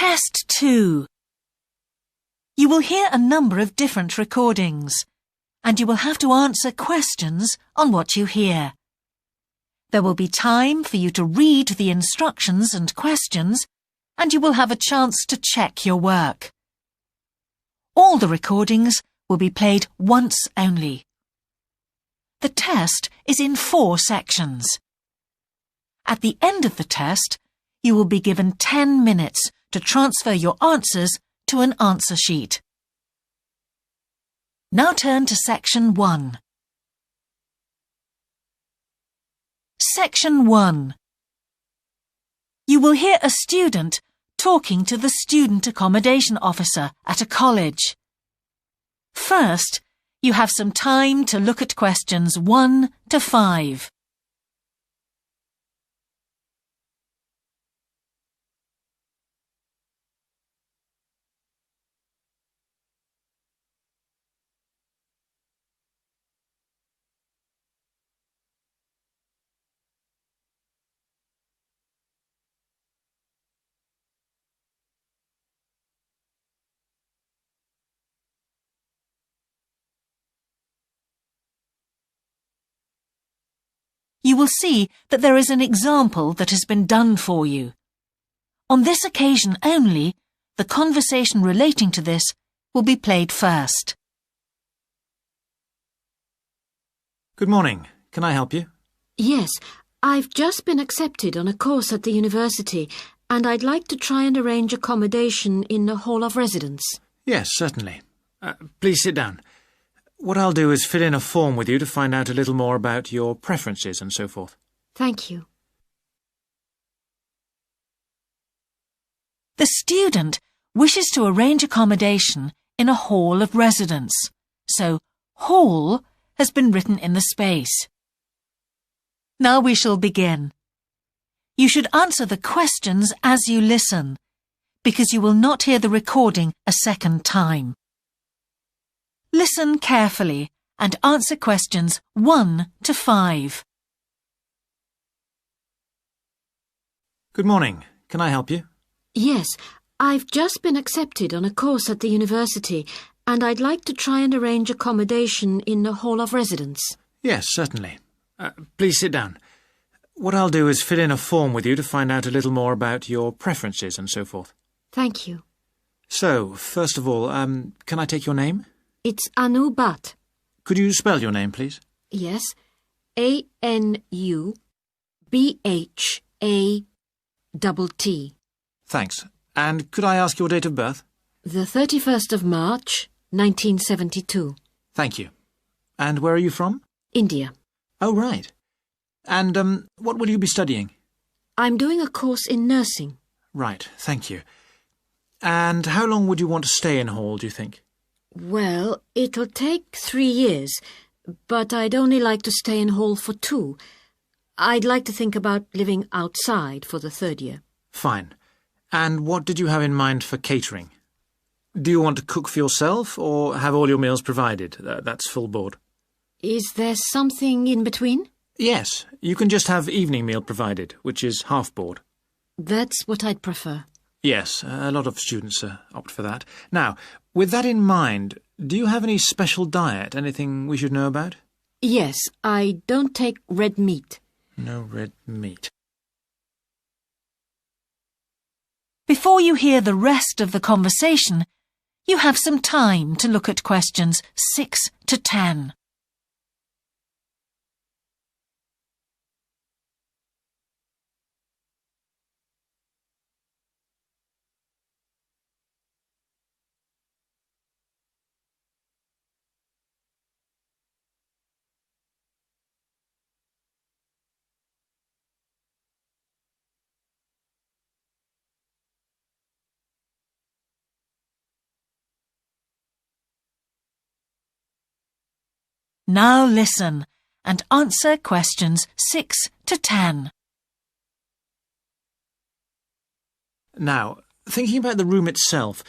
Test 2. You will hear a number of different recordings, and you will have to answer questions on what you hear. There will be time for you to read the instructions and questions, and you will have a chance to check your work. All the recordings will be played once only. The test is in 4 sections. At the end of the test, you will be given 10 minutes to transfer your answers to an answer sheet. Now turn to Section 1. Section 1. You will hear a student talking to the student accommodation officer at a college. First, you have some time to look at questions 1 to 5. You will see that there is an example that has been done for you. On this occasion only, the conversation relating to this will be played first. Good morning. Can I help you? Yes, I've just been accepted on a course at the university, and I'd like to try and arrange accommodation in a hall of residence. Yes, certainly. Please sit down. What I'll do is fill in a form with you to find out a little more about your preferences and so forth. Thank you. The student wishes to arrange accommodation in a hall of residence, so hall has been written in the space. Now we shall begin. You should answer the questions as you listen, because you will not hear the recording a second time. Listen carefully and answer questions 1 to 5. Good morning. Can I help you? Yes, I've just been accepted on a course at the university, and I'd like to try and arrange accommodation in a hall of residence. Yes, certainly. Please sit down. What I'll do is fill in a form with you to find out a little more about your preferences and so forth. Thank you. So, first of all, can I take your name? It's Anu Bhatt. Could you spell your name, please? Yes, ANUBHATT. Thanks. And could I ask your date of birth? The 31st of March, 1972. Thank you. And where are you from? India. Oh, right. And what will you be studying? I'm doing a course in nursing. Right, thank you. And how long would you want to stay in hall, do you think? Well, it'll take 3 years, but I'd only like to stay in hall for 2. I'd like to think about living outside for the 3rd year. Fine. And what did you have in mind for catering? Do you want to cook for yourself or have all your meals provided? That's full board. Is there something in between? Yes, you can just have evening meal provided, which is half board. That's what I'd prefer. Yes, a lot of students opt for that. Now, with that in mind, do you have any special diet, anything we should know about? Yes, I don't take red meat. No red meat. Before you hear the rest of the conversation, you have some time to look at questions 6 to 10. Now listen and answer questions 6 to 10. Now, thinking about the room itself,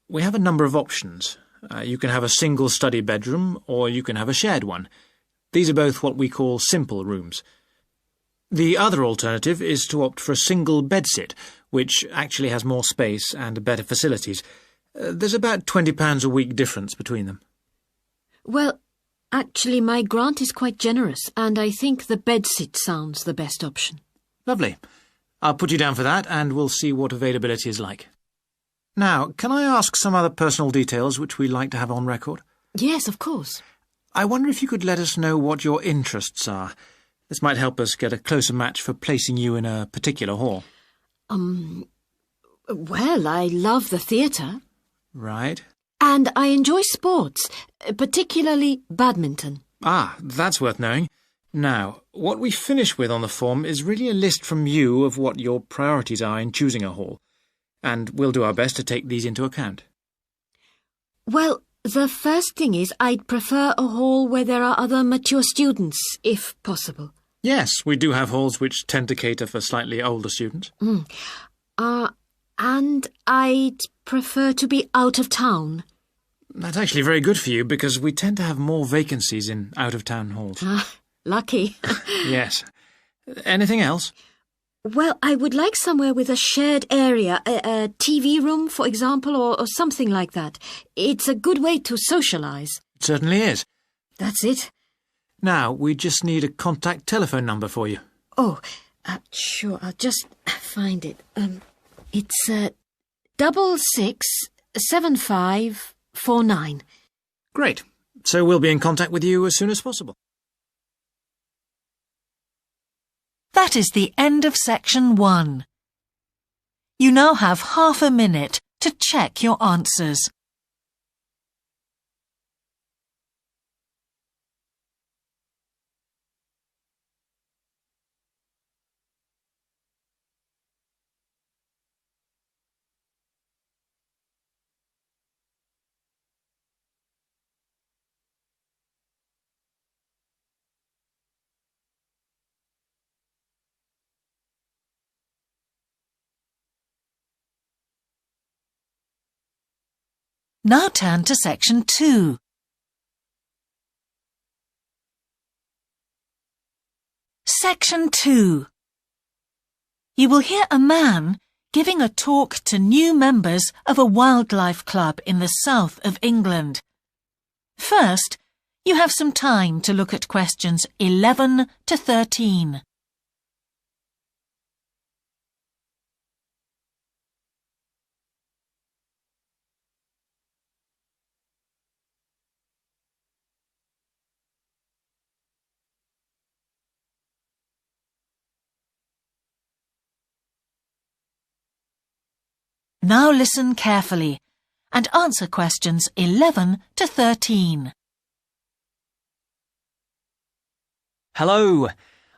we have a number of options. You can have a single study bedroom or you can have a shared one. These are both what we call simple rooms. The other alternative is to opt for a single bedsit, which actually has more space and better facilities. There's about £20 a week difference between them. Well, actually my grant is quite generous, and I think the bedsit sounds the best option. Lovely. I'll put you down for that, and we'll see what availability is like. Now, can I ask some other personal details which we like to have on record? Yes, of course. I wonder if you could let us know what your interests are. This might help us get a closer match for placing you in a particular hall. Well, I love the theatre. Right. And I enjoy sports, particularly badminton. Ah, that's worth knowing. Now, what we finish with on the form is really a list from you of what your priorities are in choosing a hall, and we'll do our best to take these into account. Well, the first thing is I'd prefer a hall where there are other mature students, if possible. Yes, we do have halls which tend to cater for slightly older students. And I'd prefer to be out of town. That's actually very good for you, because we tend to have more vacancies in out-of-town halls. Lucky. Yes. Anything else? Well, I would like somewhere with a shared area, a TV room, for example, or something like that. It's a good way to socialise. It certainly is. That's it. Now, we just need a contact telephone number for you. Oh, sure, I'll just find it. It's 667549. Great. So we'll be in contact with you as soon as possible. That is the end of section 1. You now have half a minute to check your answers. Now turn to section 2. Section 2. You will hear a man giving a talk to new members of a wildlife club in the south of England. First, you have some time to look at questions 11 to 13. Now listen carefully and answer questions 11 to 13. Hello,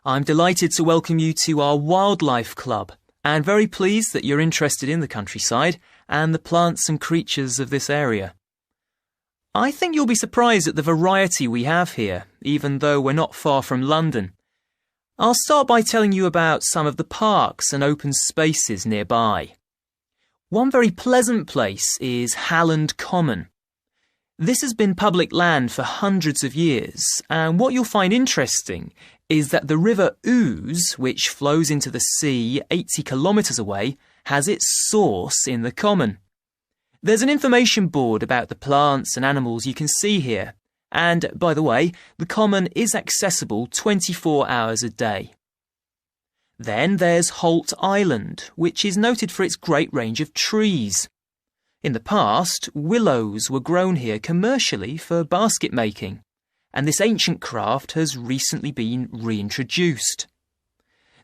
I'm delighted to welcome you to our wildlife club and very pleased that you're interested in the countryside and the plants and creatures of this area. I think you'll be surprised at the variety we have here, even though we're not far from London. I'll start by telling you about some of the parks and open spaces nearby. One very pleasant place is Halland Common. This has been public land for hundreds of years, and what you'll find interesting is that the River Ouse, which flows into the sea 80 kilometres away, has its source in the common. There's an information board about the plants and animals you can see here, and, by the way, the common is accessible 24 hours a day. Then there's Holt Island, which is noted for its great range of trees. In the past, willows were grown here commercially for basket making, and this ancient craft has recently been reintroduced.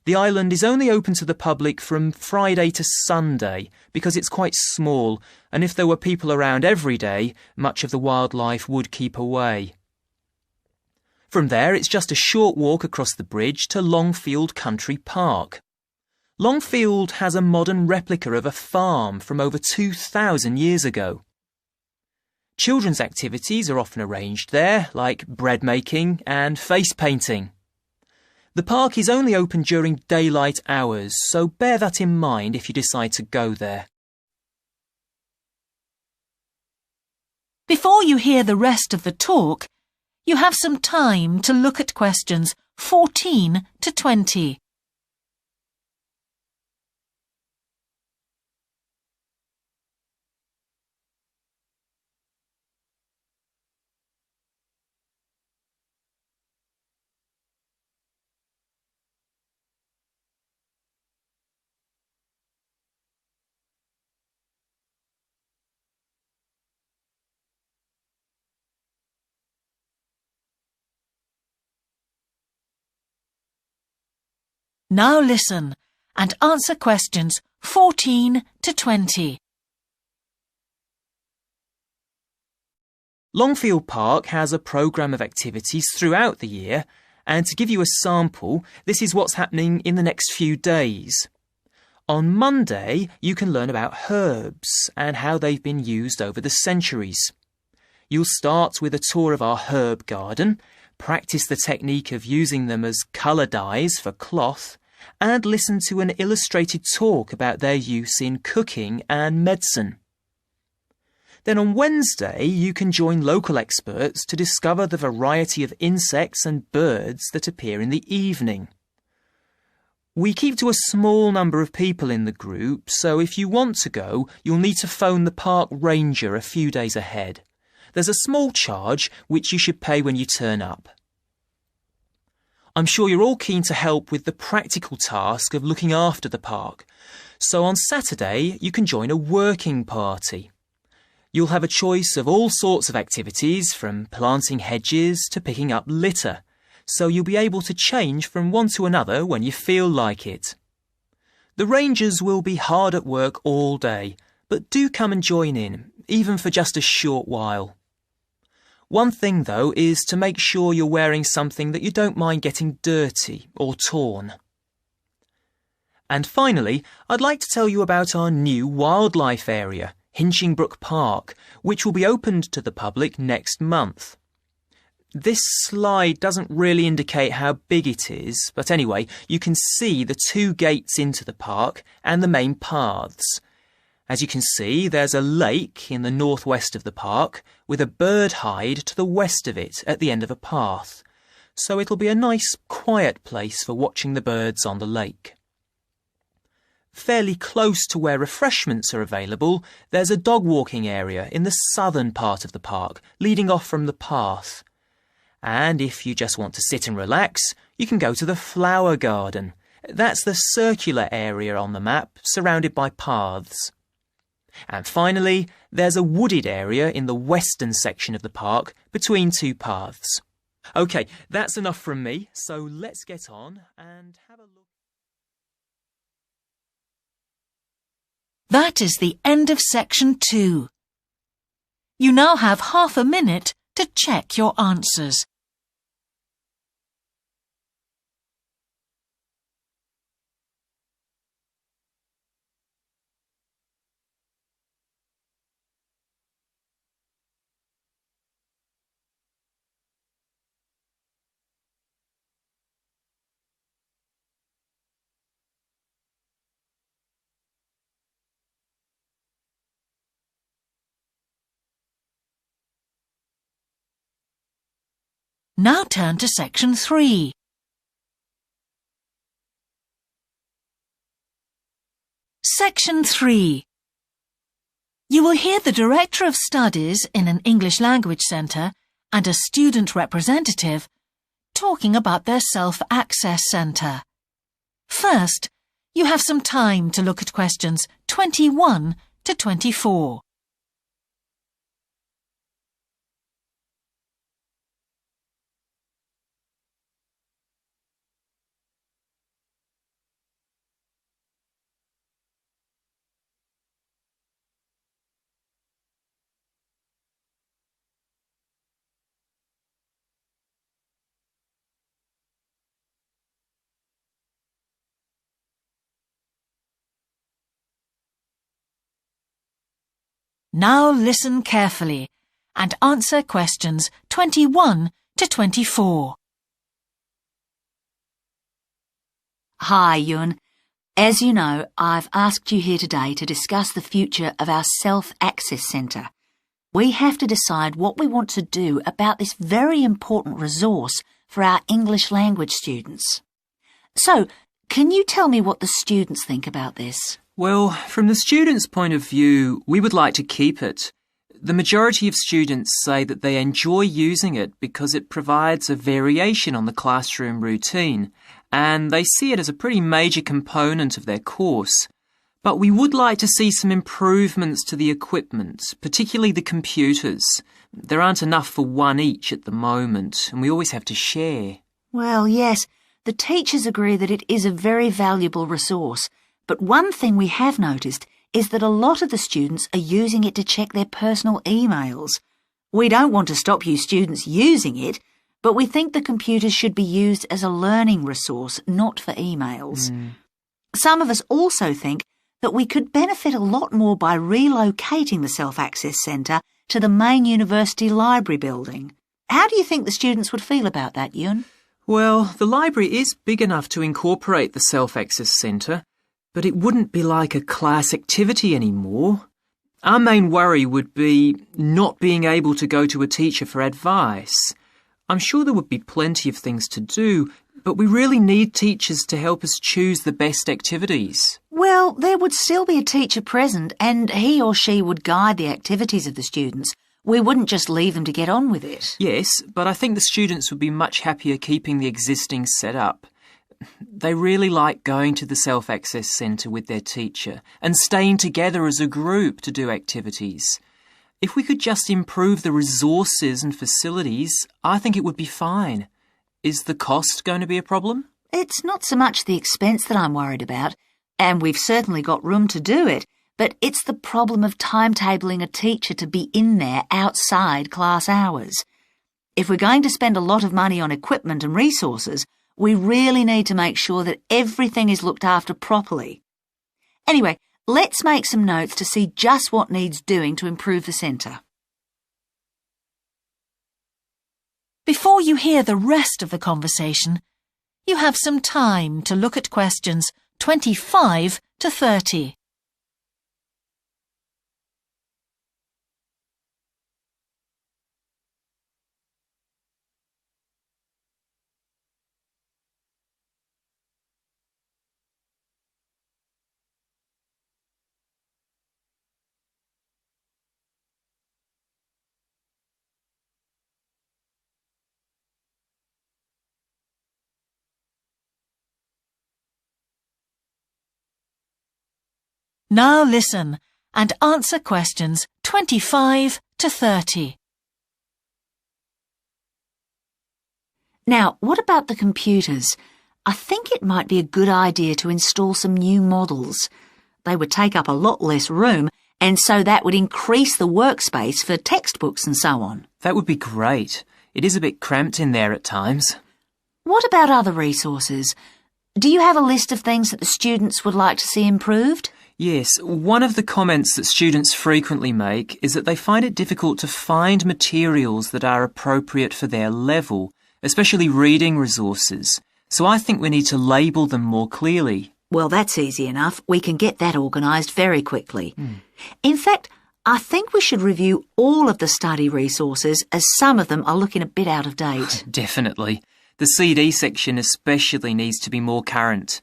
The island is only open to the public from Friday to Sunday because it's quite small, and if there were people around every day, much of the wildlife would keep away. From there, it's just a short walk across the bridge to Longfield Country Park. Longfield has a modern replica of a farm from over 2,000 years ago. Children's activities are often arranged there, like bread making and face painting. The park is only open during daylight hours, so bear that in mind if you decide to go there. Before you hear the rest of the talk, you have some time to look at questions 14 to 20. Now listen and answer questions 14 to 20. Longfield Park has a programme of activities throughout the year, and to give you a sample, this is what's happening in the next few days. On Monday, you can learn about herbs and how they've been used over the centuries. You'll start with a tour of our herb garden, practice the technique of using them as colour dyes for cloth, and listen to an illustrated talk about their use in cooking and medicine. Then on Wednesday, you can join local experts to discover the variety of insects and birds that appear in the evening. We keep to a small number of people in the group, so if you want to go, you'll need to phone the park ranger a few days ahead. There's a small charge which you should pay when you turn up. I'm sure you're all keen to help with the practical task of looking after the park, so on Saturday you can join a working party. You'll have a choice of all sorts of activities, from planting hedges to picking up litter, so you'll be able to change from one to another when you feel like it. The rangers will be hard at work all day, but do come and join in, even for just a short while. One thing, though, is to make sure you're wearing something that you don't mind getting dirty or torn. And finally, I'd like to tell you about our new wildlife area, Hinchingbrook Park, which will be opened to the public next month. This slide doesn't really indicate how big it is, but anyway, you can see the two gates into the park and the main paths. As you can see, there's a lake in the northwest of the park with a bird hide to the west of it at the end of a path, so it'll be a nice, quiet place for watching the birds on the lake. Fairly close to where refreshments are available, there's a dog walking area in the southern part of the park, leading off from the path. And if you just want to sit and relax, you can go to the flower garden. That's the circular area on the map, surrounded by paths. And finally, there's a wooded area in the western section of the park, between two paths. OK, that's enough from me, so let's get on and have a look. That is the end of section 2. You now have half a minute to check your answers. Now turn to section 3. Section 3. You will hear the Director of Studies in an English Language Centre and a student representative talking about their Self-Access Centre. First, you have some time to look at questions 21 to 24. Now listen carefully and answer questions 21 to 24. Hi, Ewan. As you know, I've asked you here today to discuss the future of our Self-Access Centre. We have to decide what we want to do about this very important resource for our English language students. So, can you tell me what the students think about this? Well, from the students' point of view, we would like to keep it. The majority of students say that they enjoy using it because it provides a variation on the classroom routine, and they see it as a pretty major component of their course. But we would like to see some improvements to the equipment, particularly the computers. There aren't enough for one each at the moment, and we always have to share. Well, yes, The teachers agree that it is a very valuable resource, but one thing we have noticed is that a lot of the students are using it to check their personal emails. We don't want to stop you students using it, but we think the computers should be used as a learning resource, not for emails. Some of us also think that we could benefit a lot more by relocating the Self-Access Centre to the main university library building. How do you think the students would feel about that, Yun? Well, the library is big enough to incorporate the Self-Access Centre, but it wouldn't be like a class activity anymore. Our main worry would be not being able to go to a teacher for advice. I'm sure there would be plenty of things to do, but we really need teachers to help us choose the best activities. Well, there would still be a teacher present, and he or she would guide the activities of the students. We wouldn't just leave them to get on with it. Yes, but I think the students would be much happier keeping the existing setup. They really like going to the Self-Access Centre with their teacher and staying together as a group to do activities. If we could just improve the resources and facilities, I think it would be fine. Is the cost going to be a problem? It's not so much the expense that I'm worried about, and we've certainly got room to do it, but it's the problem of timetabling a teacher to be in there outside class hours. If we're going to spend a lot of money on equipment and resources, we really need to make sure that everything is looked after properly. Anyway, let's make some notes to see just what needs doing to improve the centre. Before you hear the rest of the conversation, you have some time to look at questions 25 to 30. Now listen and answer questions 25 to 30. Now, what about the computers? I think it might be a good idea to install some new models. They would take up a lot less room, and so that would increase the workspace for textbooks and so on. That would be great. It is a bit cramped in there at times. What about other resources? Do you have a list of things that the students would like to see improved? Yes, one of the comments that students frequently make is that they find it difficult to find materials that are appropriate for their level, especially reading resources. So I think we need to label them more clearly. Well, that's easy enough. We can get that organised very quickly. In fact, I think we should review all of the study resources, as some of them are looking a bit out of date. Definitely. The CD section especially needs to be more current.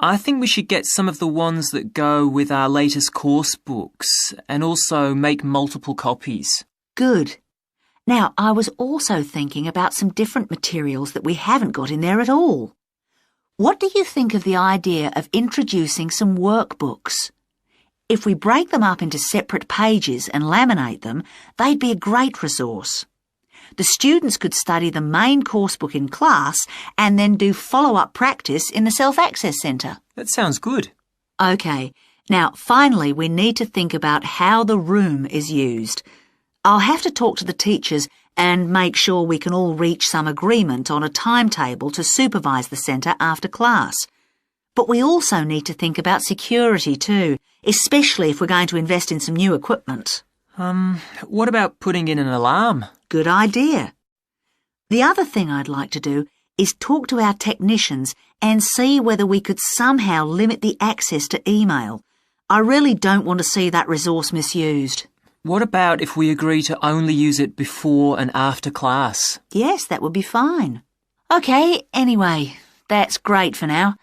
I think we should get some of the ones that go with our latest course books and also make multiple copies. Good. Now, I was also thinking about some different materials that we haven't got in there at all. What do you think of the idea of introducing some workbooks? If we break them up into separate pages and laminate them, they'd be a great resource. The students could study the main course book in class and then do follow-up practice in the Self-Access Centre. That sounds good. OK, now finally we need to think about how the room is used. I'll have to talk to the teachers and make sure we can all reach some agreement on a timetable to supervise the centre after class. But we also need to think about security too, especially if we're going to invest in some new equipment. What about putting in an alarm? Good idea. The other thing I'd like to do is talk to our technicians and see whether we could somehow limit the access to email. I really don't want to see that resource misused. What about if we agree to only use it before and after class? Yes, that would be fine. OK, anyway, that's great for now.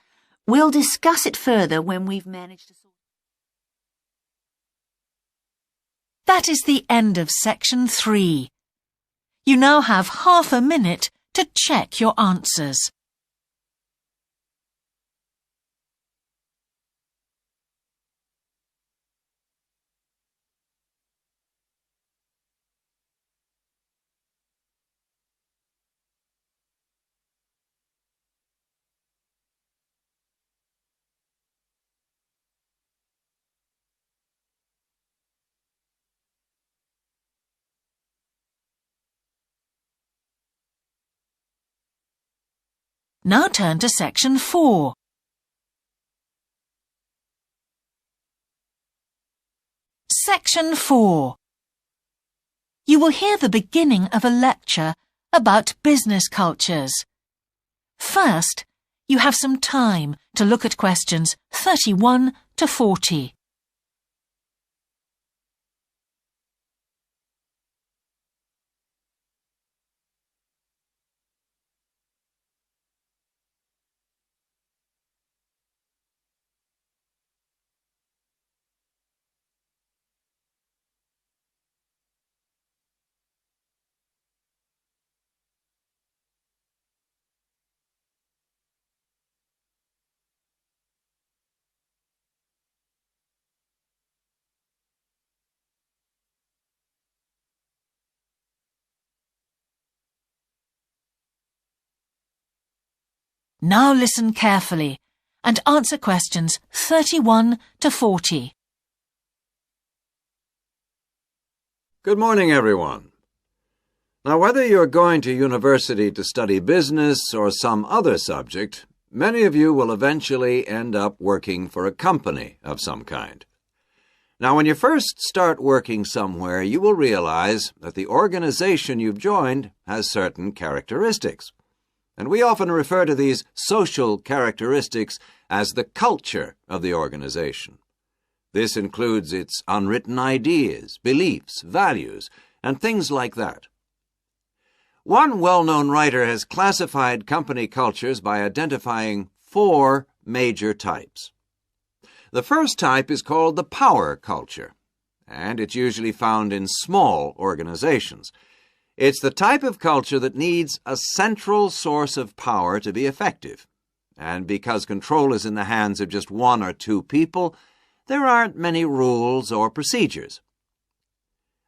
We'll discuss it further when we've managed to sort. That is the end of section 3. You now have half a minute to check your answers. Now turn to section 4. Section 4. You will hear the beginning of a lecture about business cultures. First, you have some time to look at questions 31 to 40. Now listen carefully and answer questions 31 to 40. Good morning, everyone. Now, whether you're going to university to study business or some other subject, many of you will eventually end up working for a company of some kind. Now, when you first start working somewhere, you will realize that the organization you've joined has certain characteristics. And we often refer to these social characteristics as the culture of the organization. This includes its unwritten ideas, beliefs, values, and things like that. One well-known writer has classified company cultures by identifying 4 major types. The first type is called the power culture, and it's usually found in small organizations. It's the type of culture that needs a central source of power to be effective. And because control is in the hands of just 1 or 2 people, there aren't many rules or procedures.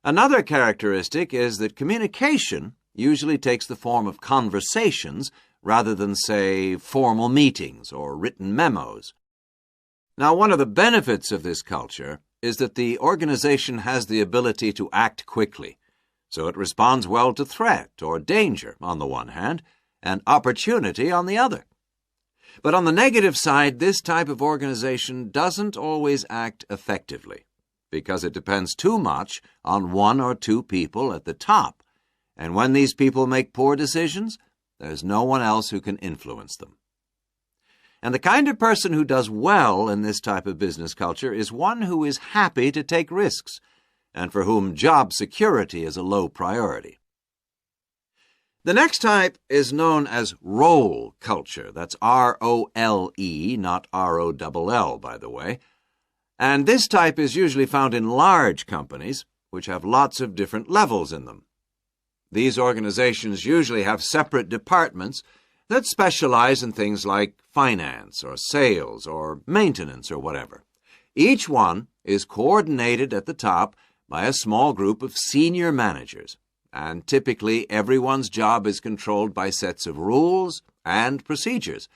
Another characteristic is that communication usually takes the form of conversations rather than, say, formal meetings or written memos. Now, one of the benefits of this culture is that the organization has the ability to act quickly. So it responds well to threat or danger on the one hand, and opportunity on the other. But on the negative side, this type of organization doesn't always act effectively, because it depends too much on 1 or 2 people at the top, and when these people make poor decisions, there's no one else who can influence them. And the kind of person who does well in this type of business culture is one who is happy to take risks, and for whom job security is a low priority. The next type is known as role culture. That's R-O-L-E, not R-O-double-L, by the way. And this type is usually found in large companies, which have lots of different levels in them. These organizations usually have separate departments that specialize in things like finance or sales or maintenance or whatever. Each one is coordinated at the top by a small group of senior managers, and typically everyone's job is controlled by sets of rules and procedures.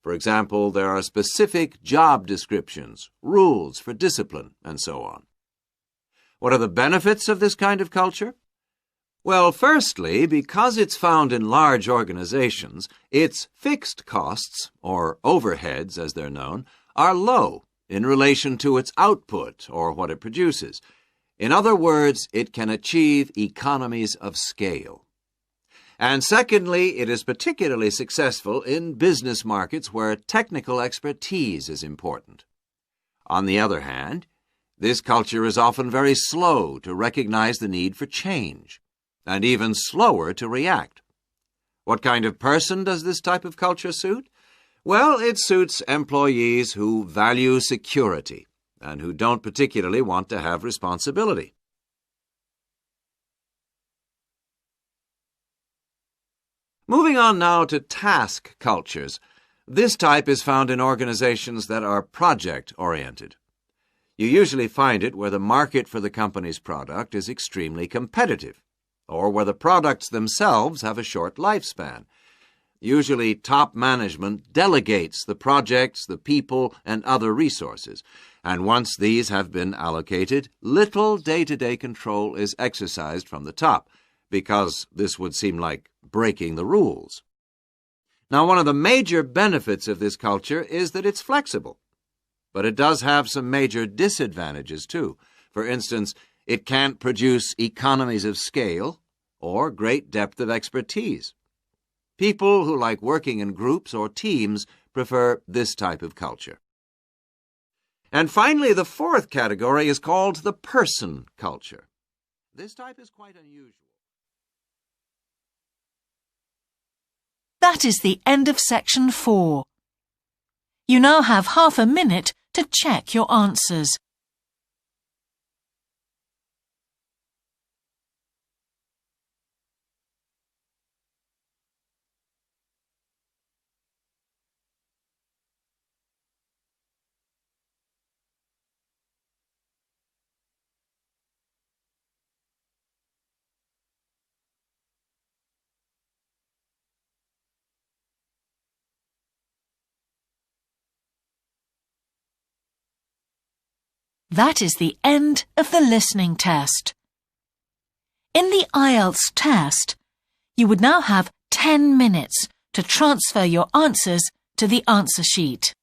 For example, there are specific job descriptions, rules for discipline, and so on. What are the benefits of this kind of culture? Well, firstly, because it's found in large organizations, its fixed costs, or overheads as they're known, are low in relation to its output or what it produces. In other words, it can achieve economies of scale. And secondly, it is particularly successful in business markets where technical expertise is important. On the other hand, this culture is often very slow to recognize the need for change, and even slower to react. What kind of person does this type of culture suit? Well, it suits employees who value security and who don't particularly want to have responsibility. Moving on now to task cultures. This type is found in organizations that are project-oriented. You usually find it where the market for the company's product is extremely competitive, or where the products themselves have a short lifespan. Usually, top management delegates the projects, the people, and other resources, and once these have been allocated, little day-to-day control is exercised from the top, because this would seem like breaking the rules. Now, one of the major benefits of this culture is that it's flexible. But it does have some major disadvantages, too. For instance, it can't produce economies of scale or great depth of expertise. People who like working in groups or teams prefer this type of culture. And finally, the fourth category is called the person culture. This type is quite unusual. That is the end of section 4. You now have half a minute to check your answers. That is the end of the listening test. In the Ielts test, you would now have 10 minutes to transfer your answers to the answer sheet.